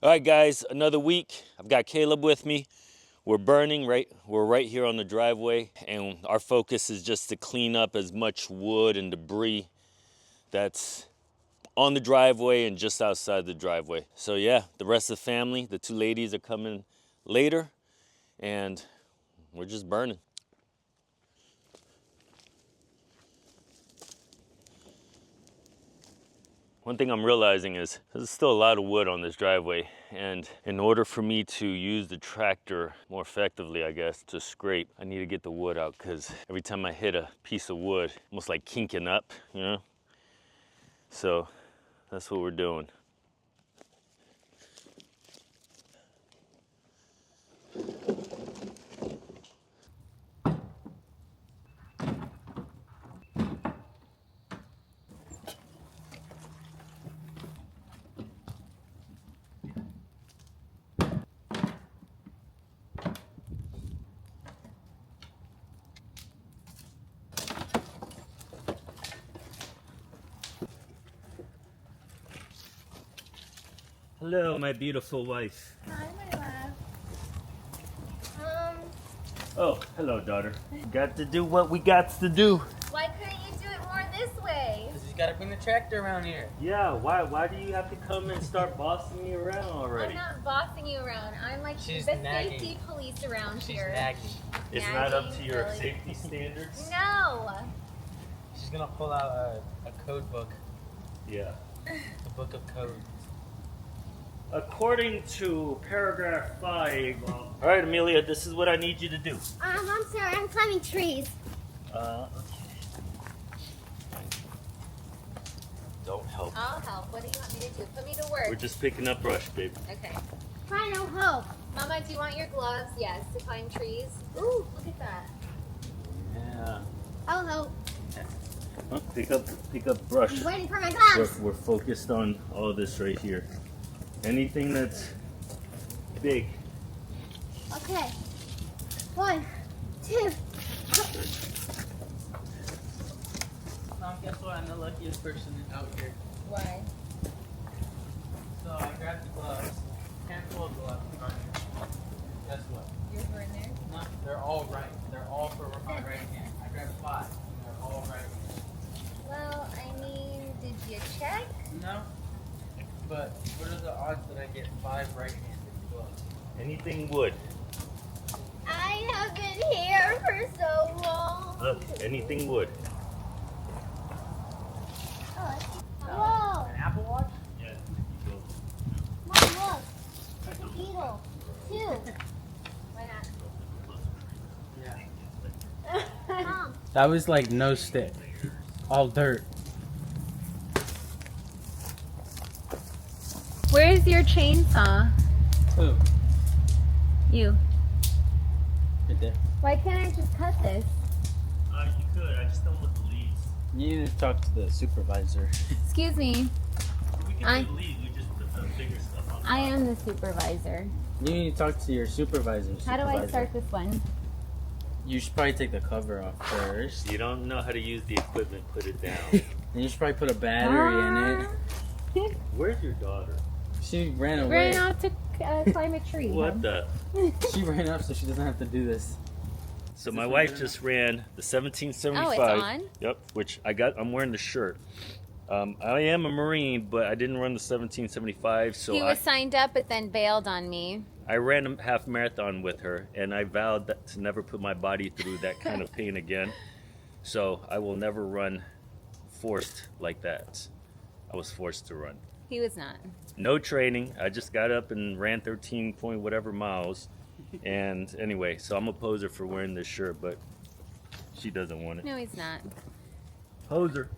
All right, guys, another week. I've got Caleb with me. We're burning, right? We're right here on the driveway, and our focus is just to clean up as much wood and debris that's on the driveway and just outside the driveway. So yeah, the rest of the family, the two ladies are coming later, and we're just burning. One thing I'm realizing is there's still a lot of wood on this driveway, and in order for me to use the tractor more effectively, I guess, to scrape, I need to get the wood out, because every time I hit a piece of wood, almost like kinking up, you know? So that's what we're doing. Hello, my beautiful wife. Hi, my love. Oh, hello, daughter. Got to do what we got to do. Why couldn't you do it more this way? Because you gotta bring the tractor around here. Yeah, why do you have to come and start bossing me around already? I'm not bossing you around. I'm like She's the nagging. safety police around She's here. nagging. It's not up to Nagging, your really. safety standards? No. She's gonna pull out a code book. Yeah. A book of code. According to paragraph 5, all right, Amelia, this is what I need you to do. I'm sorry. I'm climbing trees. Okay. Don't help. I'll help. What do you want me to do? Put me to work. We're just picking up brush, babe. Okay. Try no help. Mama, do you want your gloves? Yes, to climb trees. Ooh, look at that. Yeah. I'll help. Oh, pick up brush. I'm waiting for my gloves. We're focused on all this right here. Anything that's big. Okay. 1, 2. Mom, guess what? I'm the luckiest person out here. Why? So I grabbed the gloves. Handful of gloves right here. Guess what? Yours were in there? No, they're all right. They're all for my right hand. I grabbed 5. And they're all right hands. Well, I mean, did you check? No. But what are the odds that I get 5 right-handed gloves? Anything wood. I have been here for so long. Look, anything wood. Whoa! An Apple Watch? Yeah. Mom, look. It's a beetle. 2. Why Yeah. not? Mom. That was like no stick. All dirt. Where's your chainsaw? Who? You. Right there. Why can't I just cut this? You could. I just don't want the leaves. You need to talk to the supervisor. Excuse me. We can I- do the leaves. We just put the bigger stuff on. I am the supervisor. You need to talk to your supervisor. How do I start this one? You should probably take the cover off first. You don't know how to use the equipment. Put it down. And you should probably put a battery in it. Where's your daughter? She ran away. Ran off to climb a tree. What the? She ran up so she doesn't have to do this. So my wife just ran the 1775. Oh, it's on? Yep, which I'm wearing the shirt. I am a Marine, but I didn't run the 1775, so He was signed up but then bailed on me. I ran a half marathon with her, and I vowed to never put my body through that kind of pain again. So I will never run forced like that. I was forced to run. He was not. No training. I just got up and ran 13 point whatever miles. And anyway, so I'm a poser for wearing this shirt, but she doesn't want it. No, he's not. Poser.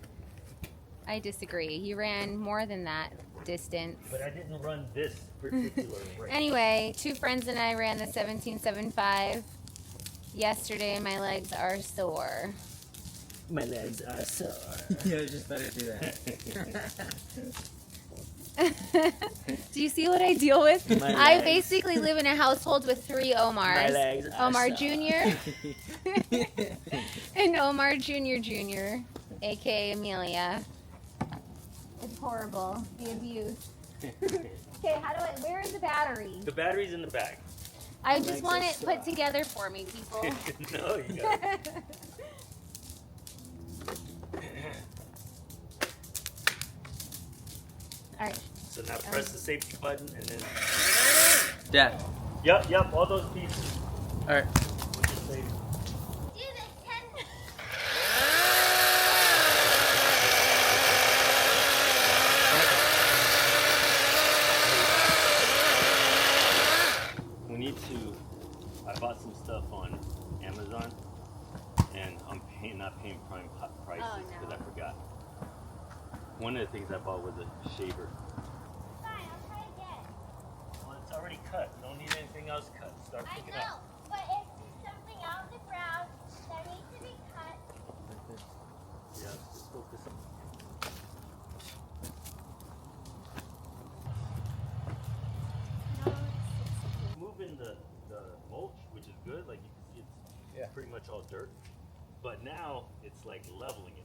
I disagree. He ran more than that distance. But I didn't run this particular race. Anyway, 2 friends and I ran the 1775 yesterday. My legs are sore. My legs are sore. Yeah, just better do that. Do you see what I deal with? My I legs. basically live in a household with 3 Omars. My legs are Omar sore. Jr. and Omar Jr., aka Amelia. It's horrible, the abuse. Okay, where is the battery? The battery's in the bag. I just want it put together for me, people. No, you got it. All right. So now press the safety button and then. Dad. Yep, all those pieces. All right. We'll just save them. We need to. I bought some stuff on Amazon, and I'm not paying prime prices because I forgot. One of the things I bought was a shaver. Fine, I'll try again. Well, it's already cut. You don't need anything else cut. Start I picking know, up. but if there's something on the ground that needs to be cut, Yeah, just focus on. Moving the mulch, which is good. Like you can see, it's pretty much all dirt. But now it's like leveling it.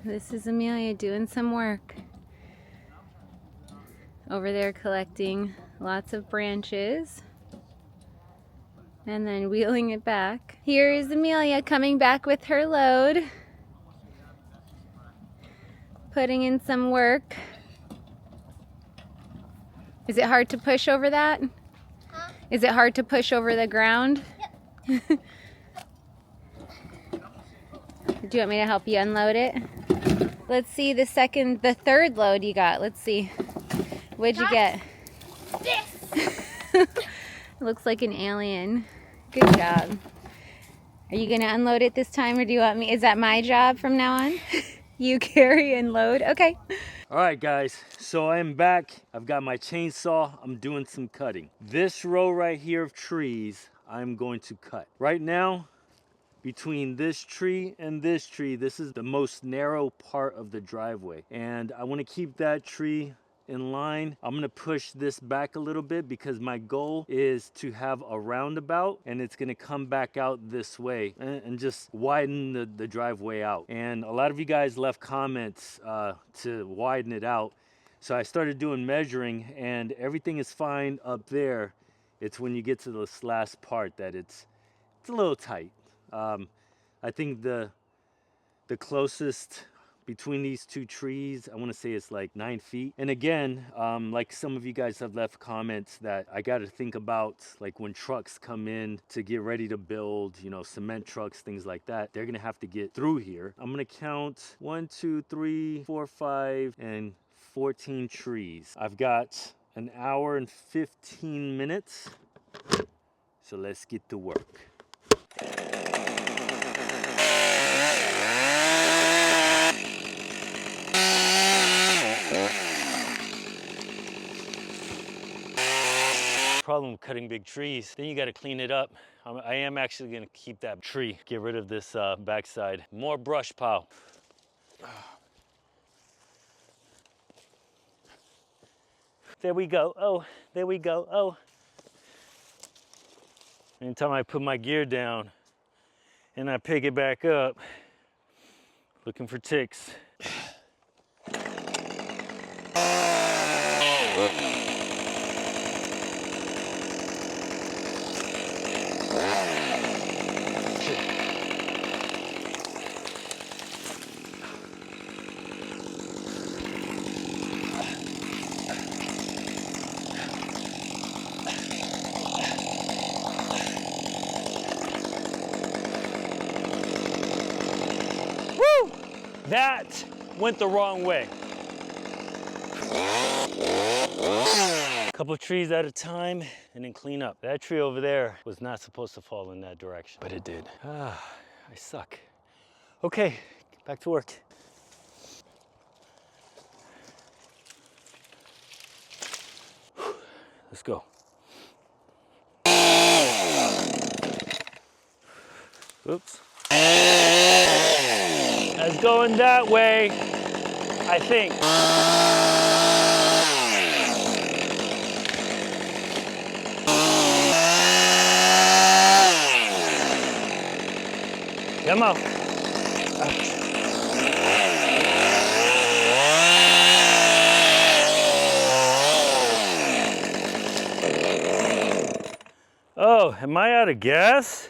This is Amelia doing some work. Over there collecting lots of branches and then wheeling it back. Here is Amelia coming back with her load. Putting in some work. Is it hard to push over that? huh? Is it hard to push over the ground? Yep. Do you want me to help you unload it? Let's see the third load you got. Let's see. What'd you get? This! Looks like an alien. Good job. Are you gonna unload it this time, or do you want me? Is that my job from now on? You carry and load? Okay. All right, guys, so I am back. I've got my chainsaw. I'm doing some cutting. This row right here of trees, I'm going to cut. Right now, between this tree and this tree, this is the most narrow part of the driveway. And I want to keep that tree in line. I'm gonna push this back a little bit because my goal is to have a roundabout, and it's gonna come back out this way and just widen the driveway out. And a lot of you guys left comments to widen it out. So I started doing measuring, and everything is fine up there. It's when you get to this last part that it's a little tight. I think the closest between these two trees, I want to say it's like 9 feet. And again, like some of you guys have left comments that I got to think about, like when trucks come in to get ready to build, you know, cement trucks, things like that, they're going to have to get through here. I'm going to count 1, 2, 3, 4, 5, and 14 trees. I've got an hour and 15 minutes. So let's get to work. Problem with cutting big trees, then you got to clean it up. I am actually going to keep that tree, get rid of this backside. More brush pile. There we go. Oh, there we go. Oh. Anytime I put my gear down and I pick it back up, looking for ticks. Woo! That went the wrong way. A couple of trees at a time and then clean up. That tree over there was not supposed to fall in that direction, but it did. Ah, I suck. Okay, back to work. Let's go. Oops. That's going that way, I think. Come on. Oh, am I out of gas?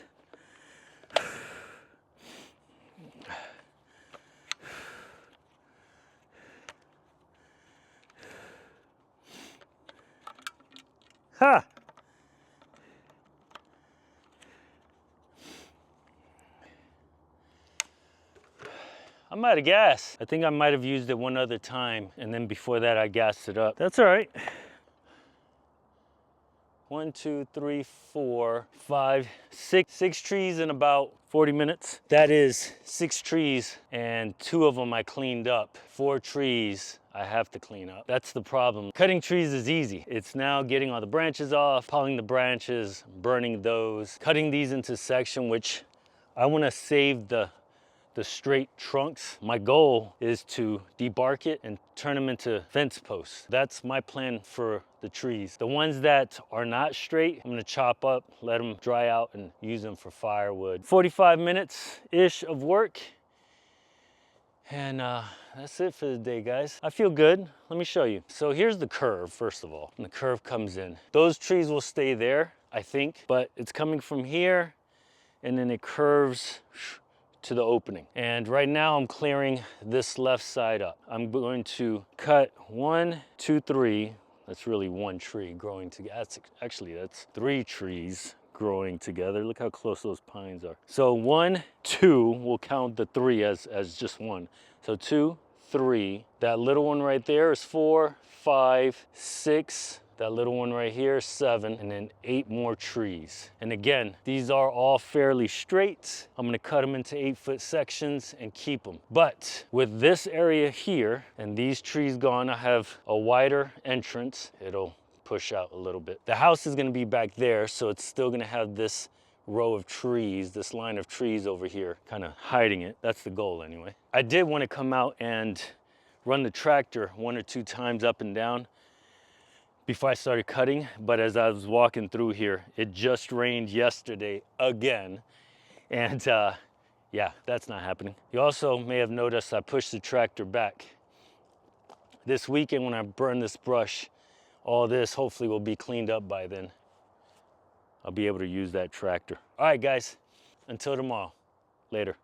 Ha! I'm out of gas. I think I might have used it one other time, and then before that I gassed it up. That's all right. 1, 2, 3, 4, 5, 6. 6 trees in about 40 minutes. That is 6 trees, and 2 of them I cleaned up. 4 trees I have to clean up. That's the problem. Cutting trees is easy. It's now getting all the branches off, pulling the branches, burning those, cutting these into section, which I want to save the straight trunks. My goal is to debark it and turn them into fence posts. That's my plan for the trees. The ones that are not straight, I'm gonna chop up, let them dry out, and use them for firewood. 45 minutes-ish of work. And that's it for the day, guys. I feel good. Let me show you. So here's the curve, first of all. And the curve comes in. Those trees will stay there, I think, but it's coming from here, and then it curves to the opening. And right now I'm clearing this left side up. I'm going to cut 1, 2, 3. That's really 1 tree growing together. That's 3 trees growing together. Look how close those pines are. So 1, 2, we'll count the 3 as just 1. So 2, 3. That little one right there is 4, 5, 6. That little one right here, 7, and then 8 more trees. And again, these are all fairly straight. I'm gonna cut them into 8-foot sections and keep them. But with this area here and these trees gone, I have a wider entrance. It'll push out a little bit. The house is gonna be back there, so it's still gonna have this row of trees, this line of trees over here, kind of hiding it. That's the goal anyway. I did want to come out and run the tractor 1 or 2 times up and down before I started cutting, but as I was walking through here, it just rained yesterday again, and yeah, that's not happening. You also may have noticed I pushed the tractor back. This weekend when I burn this brush, all this hopefully will be cleaned up by then. I'll be able to use that tractor. All right, guys, until tomorrow. Later.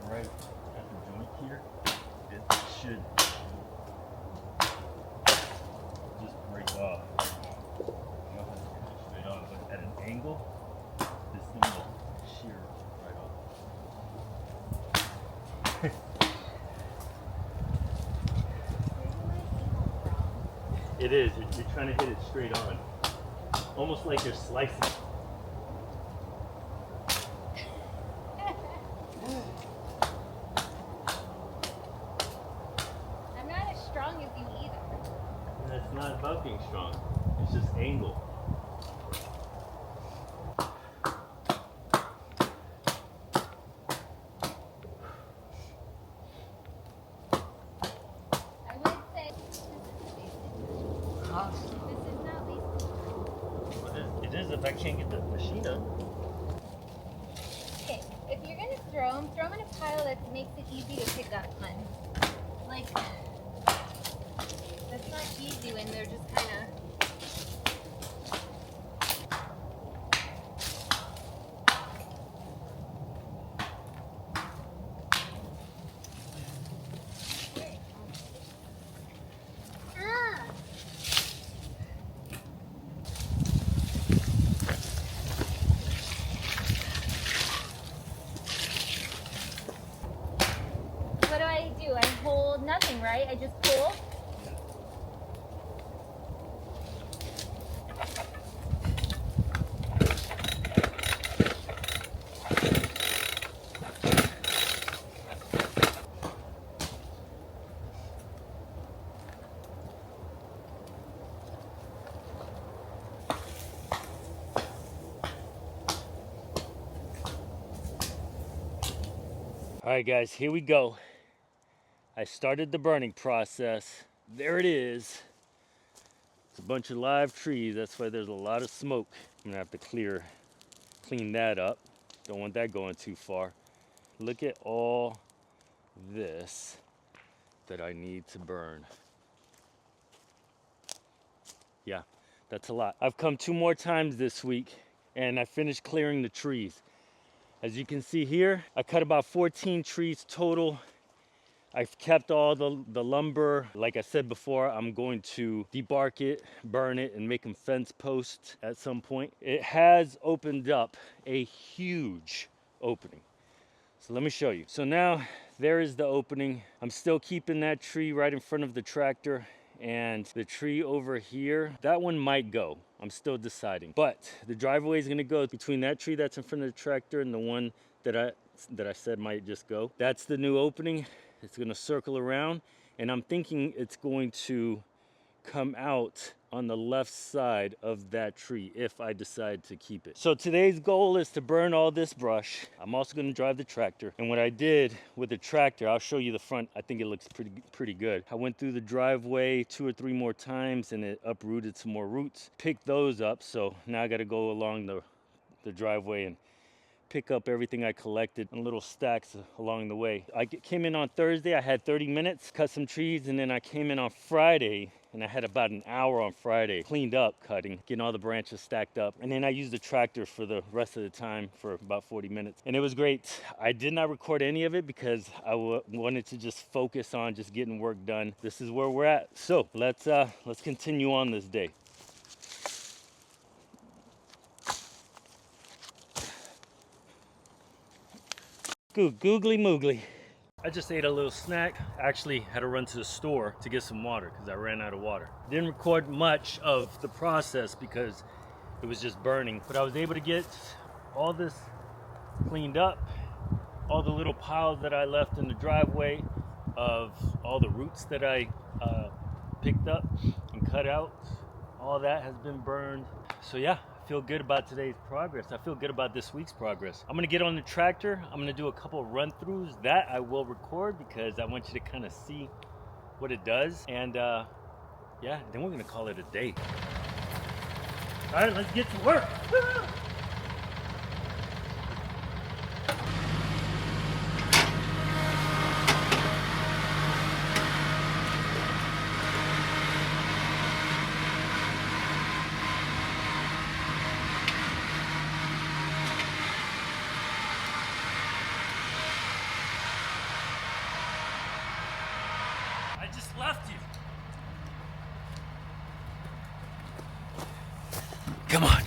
Right at the joint here, it should just break off. You don't have to cut it straight off, but at an angle, this thing will shear right off. It is. You're trying to hit it straight on, almost like you're slicing. It's not about being strong, it's just angle. I would say this is not least. It is if I can't get the machine up. Okay, if you're gonna throw them in a pile that makes it easy to pick up, hun. Like, that's not easy when they're just kind of. What do I do? I hold nothing, right? I just pull. right, guys, here we go. I started the burning process. There it is. It's a bunch of live trees. That's why there's a lot of smoke. I'm gonna have to clean that up. Don't want that going too far. Look at all this that I need to burn. Yeah, that's a lot. I've come 2 more times this week and I finished clearing the trees. As you can see here, I cut about 14 trees total. I've kept all the lumber. Like I said before, I'm going to debark it, burn it, and make them fence posts at some point. It has opened up a huge opening. So let me show you. So now there is the opening. I'm still keeping that tree right in front of the tractor, and the tree over here, that one might go. I'm still deciding. But the driveway is gonna go between that tree that's in front of the tractor and the one that I said might just go. That's the new opening. It's gonna circle around, and I'm thinking it's going to come out on the left side of that tree if I decide to keep it. So today's goal is to burn all this brush. I'm also gonna drive the tractor. And what I did with the tractor, I'll show you the front. I think it looks pretty good. I went through the driveway 2 or 3 more times and it uprooted some more roots. Picked those up, so now I gotta go along the driveway and pick up everything I collected in little stacks along the way. I came in on Thursday, I had 30 minutes, cut some trees, and then I came in on Friday and I had about an hour on Friday, cleaned up cutting, getting all the branches stacked up. And then I used the tractor for the rest of the time for about 40 minutes. And it was great. I did not record any of it because I wanted to just focus on just getting work done. This is where we're at. So let's continue on this day. Googly moogly. I just ate a little snack. Actually had to run to the store to get some water because I ran out of water. Didn't record much of the process because it was just burning, but I was able to get all this cleaned up, all the little piles that I left in the driveway of all the roots that I picked up and cut out. All that has been burned. So yeah, I feel good about today's progress. I feel good about this week's progress. I'm gonna get on the tractor. I'm gonna do a couple run-throughs that I will record because I want you to kind of see what it does. And yeah, then we're gonna call it a day. All right, let's get to work. Woo! Left you. Come on.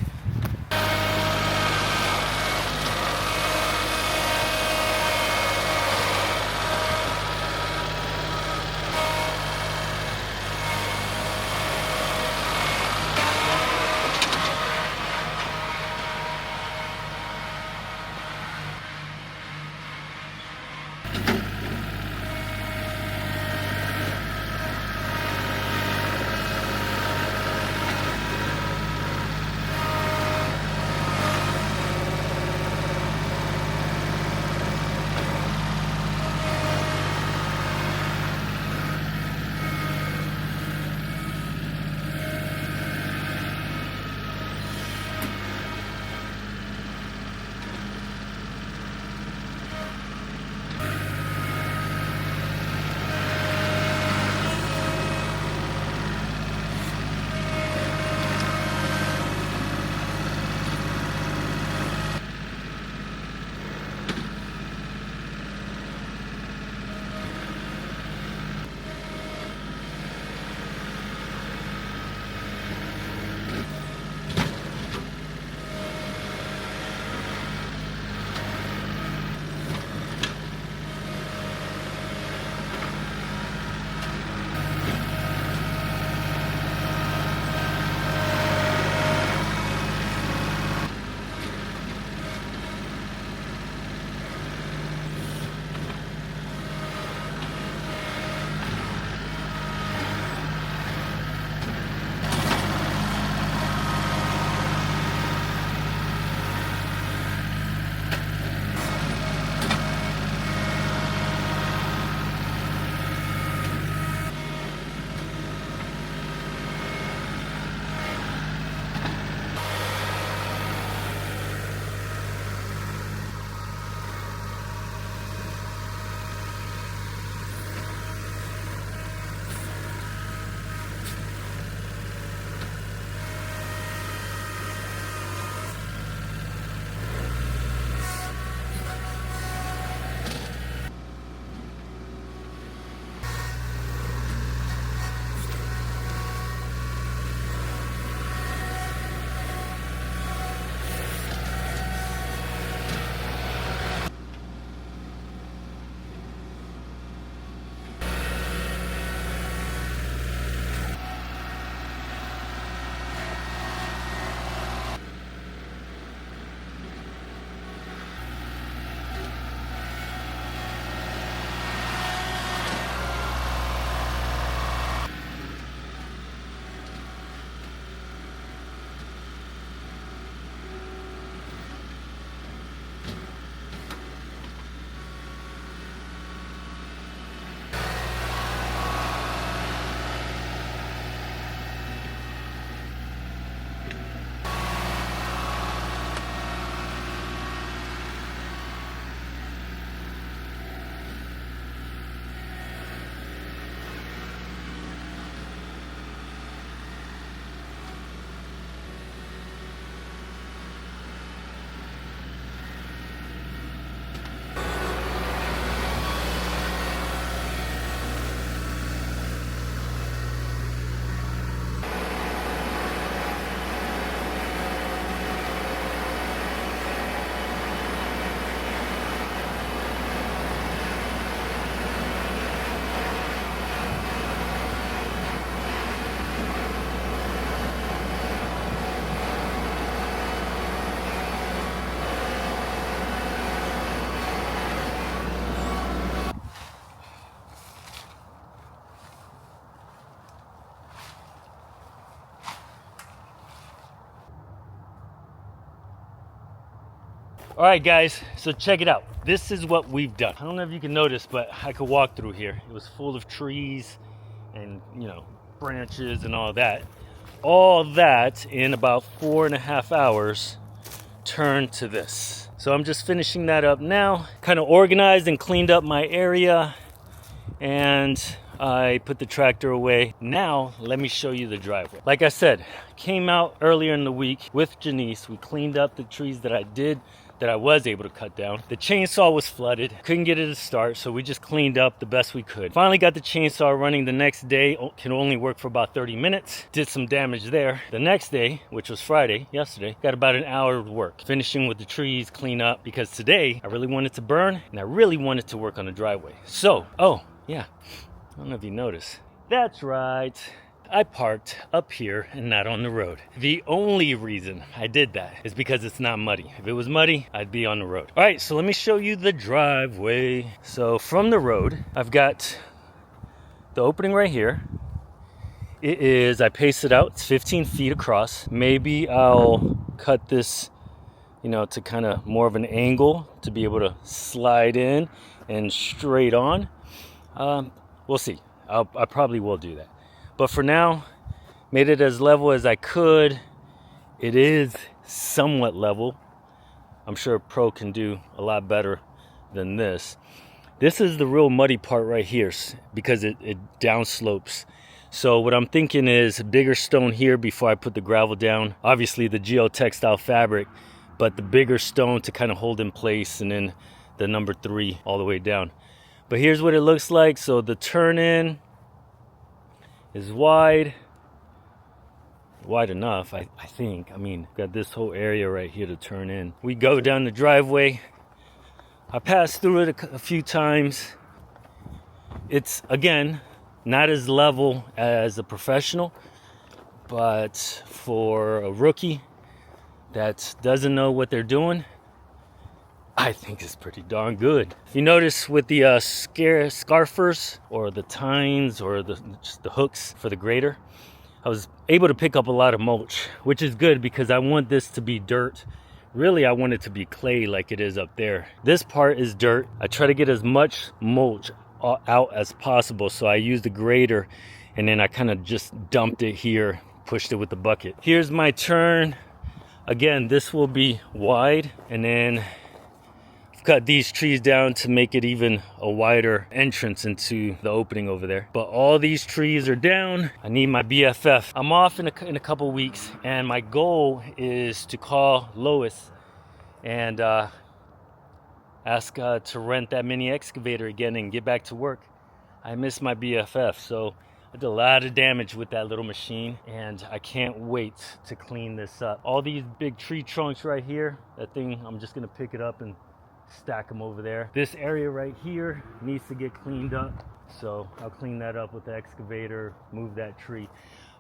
All right, guys, so check it out. This is what we've done. I don't know if you can notice, but I could walk through here. It was full of trees and, you know, branches and all that. All that in about 4.5 hours turned to this. So I'm just finishing that up now. Kind of organized and cleaned up my area, and I put the tractor away. Now, let me show you the driveway. Like I said, came out earlier in the week with Janice. We cleaned up the trees that I was able to cut down. The chainsaw was flooded. Couldn't get it to start, so we just cleaned up the best we could. Finally got the chainsaw running the next day. Can only work for about 30 minutes. Did some damage there. The next day, which was Friday, yesterday, got about an hour of work. Finishing with the trees, clean up, because today I really wanted to burn and I really wanted to work on the driveway. So, oh, yeah. I don't know if you noticed. That's right. I parked up here and not on the road. The only reason I did that is because it's not muddy. If it was muddy, I'd be on the road. All right, so let me show you the driveway. So from the road, I've got the opening right here. It is, I paced it out, it's 15 feet across. Maybe I'll cut this, you know, to kind of more of an angle to be able to slide in and straight on. We'll see. I probably will do that. But for now, made it as level as I could. It is somewhat level. I'm sure a pro can do a lot better than this. This is the real muddy part right here because it downslopes. So what I'm thinking is a bigger stone here before I put the gravel down. Obviously the geotextile fabric, but the bigger stone to kind of hold in place, and then the number 3 all the way down. But here's what it looks like. So the turn in is wide enough, I think. I mean, got this whole area right here to turn in. We go down the driveway. I passed through it a few times. It's, again, not as level as a professional, but for a rookie that doesn't know what they're doing, I think it's pretty darn good. If you notice with the scarfers or the tines or just the hooks for the grader, I was able to pick up a lot of mulch, which is good because I want this to be dirt. Really, I want it to be clay like it is up there. This part is dirt. I try to get as much mulch out as possible, so I used the grader and then I kind of just dumped it here, pushed it with the bucket. Here's my turn. Again, this will be wide, and then cut these trees down to make it even a wider entrance into the opening over there. But all these trees are down. I need my BFF. I'm off in a couple weeks, and my goal is to call Lois and ask to rent that mini excavator again and get back to work. I miss my BFF, so I did a lot of damage with that little machine, and I can't wait to clean this up. All these big tree trunks right here, that thing, I'm just gonna pick it up and stack them over there. This area right here needs to get cleaned up, so I'll clean that up with the excavator, move that tree.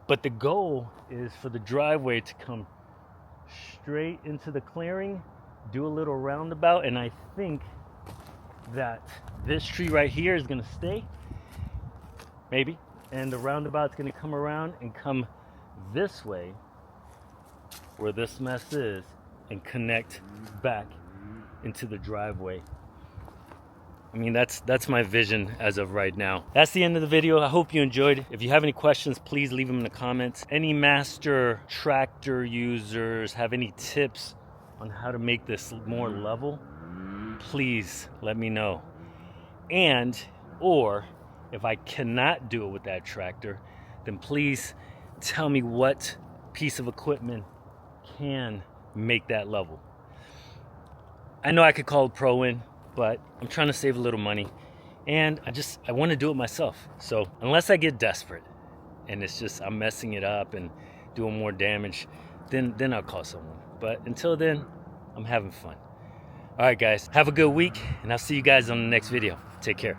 But the goal is for the driveway to come straight into the clearing, do a little roundabout, and I think that this tree right here is gonna stay, maybe, and the roundabout's gonna come around and come this way where this mess is and connect back into the driveway. I mean, that's my vision as of right now. That's the end of the video. I hope you enjoyed. If you have any questions, please leave them in the comments. Any master tractor users have any tips on how to make this more level, please let me know. And or if I cannot do it with that tractor, then please tell me what piece of equipment can make that level. I know I could call a pro in, but I'm trying to save a little money, and I want to do it myself. So unless I get desperate and it's just I'm messing it up and doing more damage, then I'll call someone. But until then, I'm having fun. All right, guys, have a good week, and I'll see you guys on the next video. Take care.